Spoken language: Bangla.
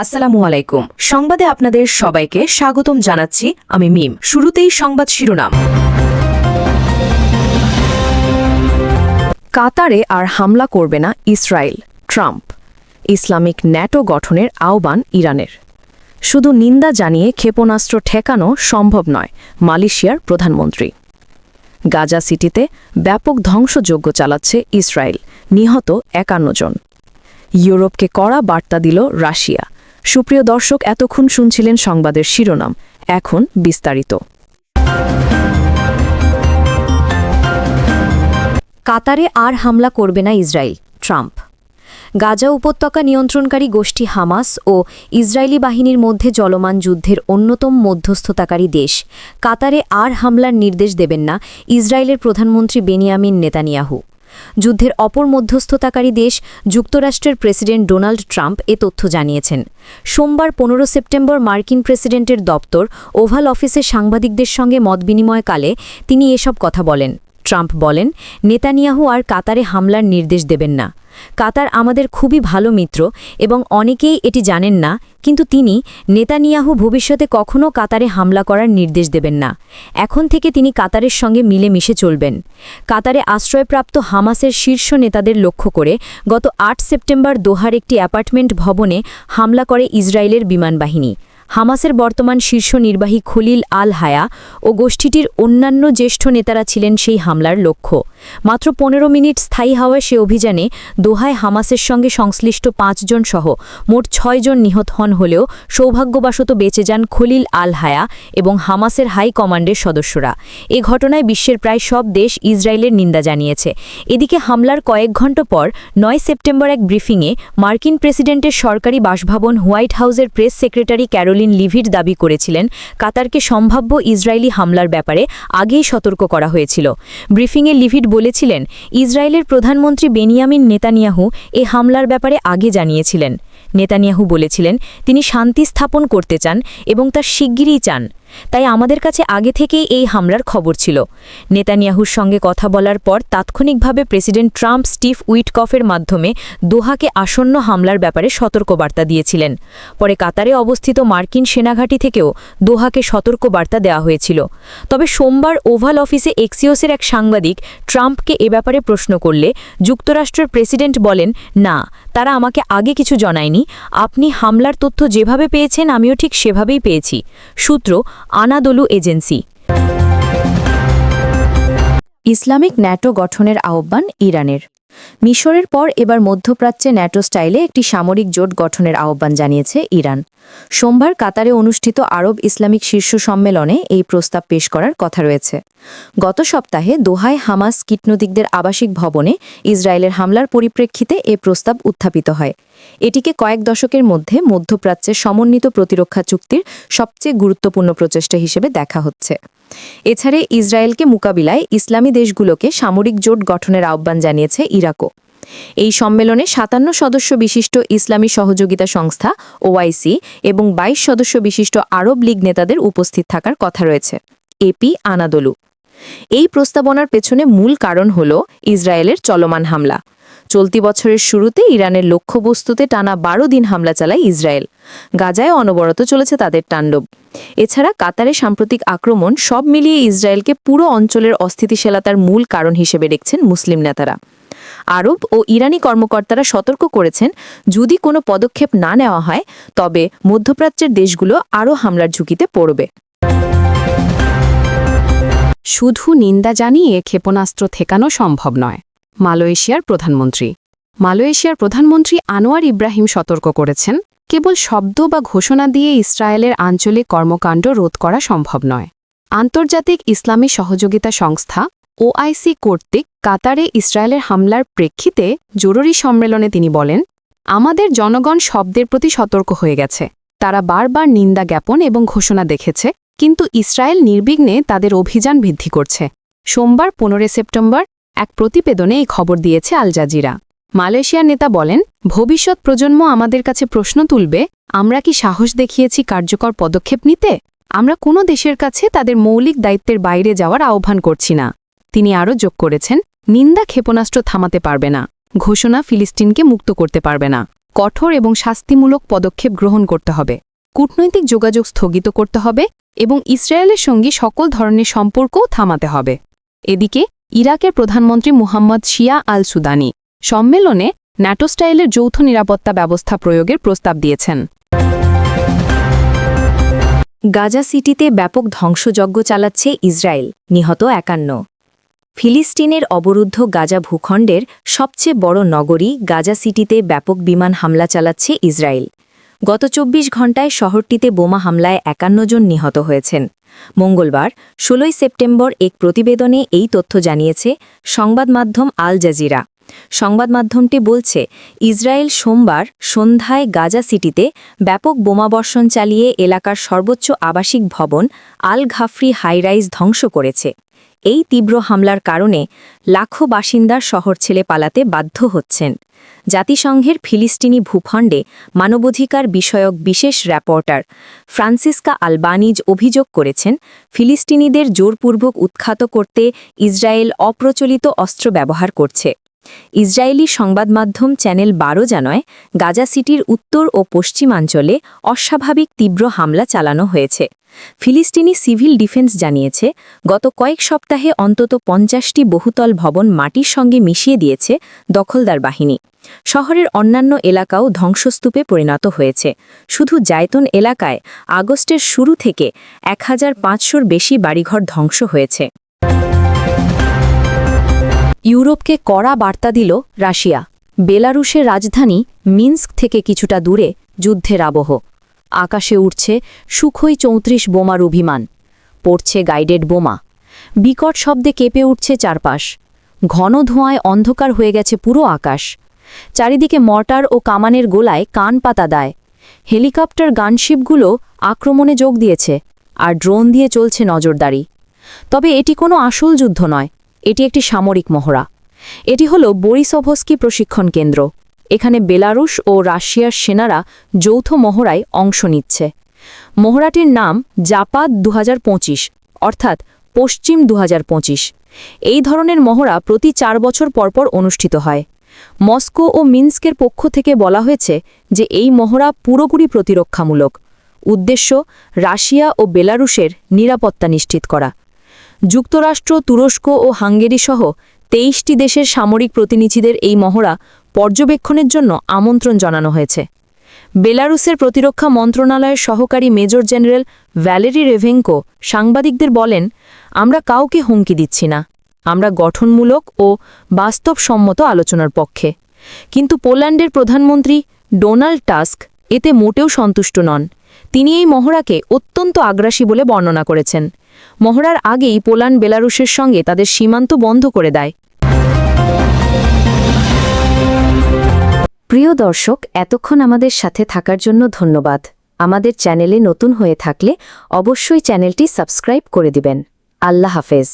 আসসালামু আলাইকুম। সংবাদে আপনাদের সবাইকে স্বাগতম জানাচ্ছি আমি মিম। শুরুতেই সংবাদ শিরোনাম। কাতারে আর হামলা করবে না ইসরায়েল, ট্রাম্প। ইসলামিক ন্যাটো গঠনের আহ্বান ইরানের। শুধু নিন্দা জানিয়ে ক্ষেপণাস্ত্র ঠেকানো সম্ভব নয়, মালয়েশিয়ার প্রধানমন্ত্রী। গাজা সিটিতে ব্যাপক ধ্বংসযজ্ঞ চালাচ্ছে ইসরায়েল, নিহত ৫১ জন। ইউরোপকে কড়া বার্তা দিল রাশিয়া। সুপ্রিয় দর্শক, এতক্ষণ শুনছিলেন সংবাদের শিরোনাম, এখন বিস্তারিত। কাতারে আর হামলা করবে না ইসরায়েল, ট্রাম্প। গাজা উপত্যকা নিয়ন্ত্রণকারী গোষ্ঠী হামাস ও ইসরায়েলি বাহিনীর মধ্যে চলমান যুদ্ধের অন্যতম মধ্যস্থতাকারী দেশ কাতারে আর হামলার নির্দেশ দেবেন না ইসরায়েলের প্রধানমন্ত্রী বেনিয়ামিন নেতানিয়াহু। যুদ্ধের অপর মধ্যস্থতাকারী দেশ যুক্তরাষ্ট্রের প্রেসিডেন্ট ডোনাল্ড ট্রাম্প এ তথ্য জানিয়েছেন। সোমবার ১৫ সেপ্টেম্বর মার্কিন প্রেসিডেন্টের দপ্তর ওভাল অফিসে সাংবাদিকদের সঙ্গে মতবিনিময়কালে তিনি এসব কথা বলেন। ট্রাম্প বলেন, নেতানিয়াহু আর কাতারে হামলার নির্দেশ দেবেন না। কাতার আমাদের খুবই ভালো মিত্র এবং অনেকেই এটি জানেন না, কিন্তু নেতানিয়াহু ভবিষ্যতে কখনও কাতারে হামলা করার নির্দেশ দেবেন না। এখন থেকে তিনি কাতারের সঙ্গে মিলেমিশে চলবেন। কাতারে আশ্রয়প্রাপ্ত হামাসের শীর্ষ নেতাদের লক্ষ্য করে গত ৮ সেপ্টেম্বর দোহার একটি অ্যাপার্টমেন্ট ভবনে হামলা করে ইসরায়েলের বিমানবাহিনী। হামাসের বর্তমান শীর্ষ নির্বাহী খলিল আল হায়া ও গোষ্ঠীটির অন্যান্য জ্যেষ্ঠ নেতারা ছিলেন সেই হামলার লক্ষ্য। মাত্র ১৫ মিনিট স্থায়ী হওয়া সে অভিযানে দোহায় হামাসের সঙ্গে সংশ্লিষ্ট ৫ জন সহ মোট ৬ জন নিহত হন হলেও সৌভাগ্যবশত বেঁচে যান খলিল আল হায়া এবং হামাসের হাই কমান্ডের সদস্যরা। এ ঘটনায় বিশ্বের প্রায় সব দেশ ইসরায়েলের নিন্দা জানিয়েছে। এদিকে হামলার কয়েক ঘণ্টা পর ৯ সেপ্টেম্বর এক ব্রিফিংয়ে মার্কিন প্রেসিডেন্টের সরকারি বাসভবন হোয়াইট হাউসের প্রেস সেক্রেটারি ক্যারোলিন লিভিট দাবি করেছিলেন, কাতারকে সম্ভাব্য ইসরায়েলি হামলার ব্যাপারে আগেই সতর্ক করা হয়েছিল। ব্রিফিংয়ে লিভিট বলেছিলেন, ইসরায়েলের প্রধানমন্ত্রী বেনিয়ামিন নেতানিয়াহু এ হামলার ব্যাপারে আগে জানিয়েছিলেন। নেতানিয়াহু বলেছিলেন, তিনি শান্তি স্থাপন করতে চান এবং তার শিগগিরই চান। তাই আমাদের কাছে আগে থেকেই এই হামলার খবর ছিল। নেতানিয়াহুর সঙ্গে কথা বলার পর তাৎক্ষণিকভাবে প্রেসিডেন্ট ট্রাম্প স্টিভ উইটকফের মাধ্যমে দোহাকে আসন্ন হামলার ব্যাপারে সতর্কবার্তা দিয়েছিলেন। পরে কাতারে অবস্থিত মার্কিন সেনাঘাঁটি থেকেও দোহাকে সতর্কবার্তা দেওয়া হয়েছিল। তবে সোমবার ওভাল অফিসে এক্সিওসের এক সাংবাদিক ট্রাম্পকে এ ব্যাপারে প্রশ্ন করলে যুক্তরাষ্ট্রের প্রেসিডেন্ট বলেন, না, তারা আমাকে আগে কিছু জানায়নি। আপনি হামলার তথ্য যেভাবে পেয়েছেন আমিও ঠিক সেভাবেই পেয়েছি। সূত্র আনাদোলু এজেন্সি। ইসলামিক ন্যাটো গঠনের আহ্বান ইরানের। মিশরের পর এবার মধ্যপ্রাচ্যে ন্যাটো স্টাইলে একটি সামরিক জোট গঠনের আহ্বান জানিয়েছে ইরান। সোমবার কাতারে অনুষ্ঠিত আরব ইসলামিক শীর্ষ সম্মেলনে এই প্রস্তাব পেশ করার কথা রয়েছে। গত সপ্তাহে দোহায় হামাস কূটনীতিকদের আবাসিক ভবনে ইসরায়েলের হামলার পরিপ্রেক্ষিতে এ প্রস্তাব উত্থাপিত হয়। এটিকে কয়েক দশকের মধ্যে মধ্যপ্রাচ্যের সমন্বিত প্রতিরক্ষা চুক্তির সবচেয়ে গুরুত্বপূর্ণ প্রচেষ্টা হিসেবে দেখা হচ্ছে। এছাড়া ইসরায়েলকে মোকাবিলায় ইসলামী দেশগুলোকে সামরিক জোট গঠনের আহ্বান জানিয়েছে ইরাকও। এই সম্মেলনে ৫৭ সদস্য বিশিষ্ট ইসলামী সহযোগিতা সংস্থা ওআইসি এবং ২২ সদস্য বিশিষ্ট আরব লীগ নেতাদের উপস্থিত থাকার কথা রয়েছে। AP Anadolu. এই প্রস্তাবনার পেছনে মূল কারণ হল ইসরায়েলের চলমান হামলা। চলতি বছরের শুরুতে ইরানের লক্ষ্যবস্তুতে টানা ১২ দিন হামলা চালায় ইসরায়েল। গাজায় অনবরত চলেছে তাদের তাণ্ডব। এছাড়া কাতারে সাম্প্রতিক আক্রমণ সব মিলিয়ে ইসরায়েলকে পুরো অঞ্চলের অস্থিতিশীলতার মূল কারণ হিসেবে দেখছেন মুসলিম নেতারা। আরব ও ইরানি কর্মকর্তারা সতর্ক করেছেন, যদি কোনো পদক্ষেপ না নেওয়া হয় তবে মধ্যপ্রাচ্যের দেশগুলো আরও হামলার ঝুঁকিতে পড়বে। শুধু নিন্দা জানিয়ে ক্ষেপণাস্ত্র ঠেকানো সম্ভব নয়, মালয়েশিয়ার প্রধানমন্ত্রী আনোয়ার ইব্রাহিম সতর্ক করেছেন, কেবল শব্দ বা ঘোষণা দিয়ে ইসরায়েলের আঞ্চলিক কর্মকাণ্ড রোধ করা সম্ভব নয়। আন্তর্জাতিক ইসলামী সহযোগিতা সংস্থা ওআইসি কর্তৃক কাতারে ইসরায়েলের হামলার প্রেক্ষিতে জরুরি সম্মেলনে তিনি বলেন, আমাদের জনগণ শব্দের প্রতি সতর্ক হয়ে গেছে। তারা বারবার নিন্দা জ্ঞাপন এবং ঘোষণা দেখেছে, কিন্তু ইসরায়েল নির্বিঘ্নে তাদের অভিযান বৃদ্ধি করছে। সোমবার ১৫ সেপ্টেম্বর এক প্রতিবেদনে এই খবর দিয়েছে আল জাজিরা। মালয়েশিয়ার নেতা বলেন, ভবিষ্যৎ প্রজন্ম আমাদের কাছে প্রশ্ন তুলবে, আমরা কি সাহস দেখিয়েছি কার্যকর পদক্ষেপ নিতে? আমরা কোনো দেশের কাছে তাদের মৌলিক দায়িত্বের বাইরে যাওয়ার আহ্বান করছি না। তিনি আরও যোগ করেছেন, নিন্দা ক্ষেপণাস্ত্র থামাতে পারবে না, ঘোষণা ফিলিস্তিনকে মুক্ত করতে পারবে না। কঠোর এবং শাস্তিমূলক পদক্ষেপ গ্রহণ করতে হবে কূটনৈতিক যোগাযোগ স্থগিত করতে হবে এবং ইসরায়েলের সঙ্গে সকল ধরনের সম্পর্কও থামাতে হবে এদিকে ইরাকের প্রধানমন্ত্রী মুহাম্মদ শিয়া আল সুদানি সম্মেলনে ন্যাটো স্টাইলের যৌথ নিরাপত্তা ব্যবস্থা প্রয়োগের প্রস্তাব দিয়েছেন গাজা সিটিতে ব্যাপক ধ্বংসযজ্ঞ চালাচ্ছে ইসরায়েল নিহত ৫১ ফিলিস্তিনের অবরুদ্ধ গাজা ভূখণ্ডের সবচেয়ে বড় নগরী গাজা সিটিতে ব্যাপক বিমান হামলা চালাচ্ছে ইসরায়েল গত ২৪ ঘণ্টায় শহরটিতে বোমা হামলায় ৫১ জন নিহত হয়েছেন মঙ্গলবার ১৬ সেপ্টেম্বর এক প্রতিবেদনে এই তথ্য জানিয়েছে সংবাদ মাধ্যম আল জাজিরা সংবাদ মাধ্যমটি বলছে ইসরায়েল সোমবার সন্ধ্যায় গাজা সিটিতে ব্যাপক বোমাবর্ষণ চালিয়ে এলাকার সর্বোচ্চ আবাসিক ভবন আল ঘাফরি হাইরাইজ ধ্বংস করেছে এই তীব্র হামলার কারণে লাখো বাসিন্দার শহর ছেড়ে পালাতে বাধ্য হচ্ছেন জাতিসংঘের ফিলিস্তিনি ভূখণ্ডে মানবাধিকার বিষয়ক বিশেষ রিপোর্টার ফ্রান্সিসকা আলবানিজ অভিযোগ করেছেন ফিলিস্তিনিদের জোরপূর্বক উৎখাত করতে ইসরায়েল অপ্রচলিত অস্ত্র ব্যবহার করছে ইসরায়েলি সংবাদমাধ্যম চ্যানেল ১২ জানায় গাজা সিটির উত্তর ও পশ্চিমাঞ্চলে অস্বাভাবিক তীব্র হামলা চালানো হয়েছে ফিলিস্তিনি সিভিল ডিফেন্স জানিয়েছে গত কয়েক সপ্তাহে অন্তত ৫০টি বহুতল ভবন মাটির সঙ্গে মিশিয়ে দিয়েছে দখলদার বাহিনী শহরের অন্যান্য এলাকাও ধ্বংসস্তূপে পরিণত হয়েছে শুধু জায়তুন এলাকায় আগস্টের শুরু থেকে ১৫০০র বেশি বাড়িঘর ধ্বংস হয়েছে ইউরোপকে কড়া বার্তা দিল রাশিয়া বেলারুশের রাজধানী মিন্স্ক থেকে কিছুটা দূরে যুদ্ধের আবহ আকাশে উঠছে সুখোই ৩৪ বোমার অভিমান পড়ছে গাইডেড বোমা বিকট শব্দে কেঁপে উঠছে চারপাশ ঘন ধোঁয়ায় অন্ধকার হয়ে গেছে পুরো আকাশ চারিদিকে মর্টার ও কামানের গোলায় কান পাতা দেয় হেলিকপ্টার গানশিপগুলো আক্রমণে যোগ দিয়েছে আর ড্রোন দিয়ে চলছে নজরদারি তবে এটি কোনো আসল যুদ্ধ নয় এটি একটি সামরিক মহড়া এটি হল বরিসভস্কি প্রশিক্ষণ কেন্দ্র এখানে বেলারুশ ও রাশিয়ার সেনারা যৌথ মহড়ায় অংশ নিচ্ছে মহড়াটির নাম জাপাদ ২০২৫ অর্থাৎ পশ্চিম ২০২৫ এই ধরনের মহড়া প্রতি ৪ বছর পরপর অনুষ্ঠিত হয় মস্কো ও মিন্স্কের পক্ষ থেকে বলা হয়েছে যে এই মহড়া পুরোপুরি প্রতিরক্ষামূলক উদ্দেশ্য রাশিয়া ও বেলারুশের নিরাপত্তা নিশ্চিত করা যুক্তরাষ্ট্র তুরস্ক ও হাঙ্গেরি সহ ২৩টি দেশের সামরিক প্রতিনিধিদের এই মহড়া পর্যবেক্ষণের জন্য আমন্ত্রণ জানানো হয়েছে বেলারুসের প্রতিরক্ষা মন্ত্রণালয়ের সহকারী মেজর জেনারেল ভ্যালেরি রেভেঙ্কো সাংবাদিকদের বলেন আমরা কাউকে হুমকি দিচ্ছি না আমরা গঠনমূলক ও বাস্তবসম্মত আলোচনার পক্ষে কিন্তু পোল্যান্ডের প্রধানমন্ত্রী ডোনাল্ড টাস্ক এতে মোটেও সন্তুষ্ট নন তিনি এই মহড়াকে অত্যন্ত আগ্রাসী বলে বর্ণনা করেছেন মহড়ার আগেই পোল্যান্ড বেলারুশের সঙ্গে তাদের সীমান্ত বন্ধ করে দেয় প্রিয় দর্শক এতক্ষণ আমাদের সাথে থাকার জন্য ধন্যবাদ আমাদের চ্যানেলে নতুন হয়ে থাকলে অবশ্যই চ্যানেলটি সাবস্ক্রাইব করে দিবেন আল্লাহ হাফেজ